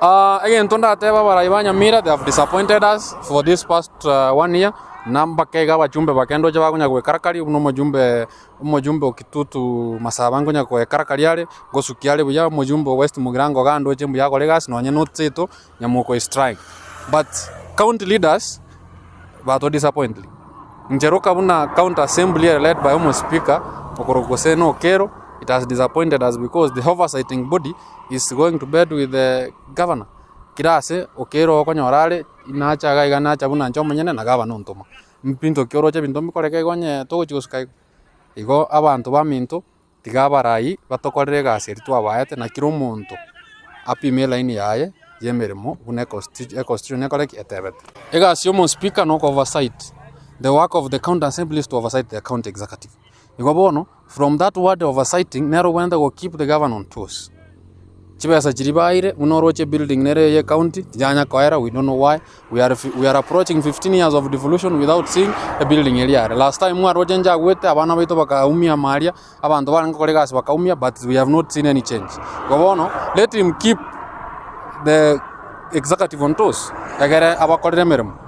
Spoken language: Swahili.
Again, Tunda Teba Baraibanya Mira, they have disappointed us for this past 1 year. Namba kega wajumbe bakendo je bagunya kwe karakari uno mujumbe okitutu masabango nya kwe karakari yale gosukiale buya mujumbe West Mugirango gando je mbuya kolegas no nya notseto nya moko strike. But county leaders bato disappointed. Njeroka buna county assembly led by Homo Speaker Okorokose no Kero. It has disappointed us because the oversighting body is going to bed with the governor. Kirase Okero okonyorale inacha ga iganacha buna nchomo nyene na governor ntoma. Mpinto kyoro che binto mikoreke gonye to chikusukai. Igo abantu baminto tigabarai batokorere gase ritwa baete na kiro muntu apime line yaye yemeremo bune constitution ekoleki etebet. Ega Homo Speaker no oversight. The work of the county assembly is to oversight the county executive. Igobono from that word oversighting nero wenda go keep the governor on toes. Chibesa chiribaire unoroche building nere ye county janya koera, we don't know why we are approaching 15 years of devolution without seeing a building area. Last time we roje nja gwete abana baito bakaumia maria abantu barango kolegas bakaumia, but we have not seen any change. Gobono let him keep the executive on toes agere abakorere meremo.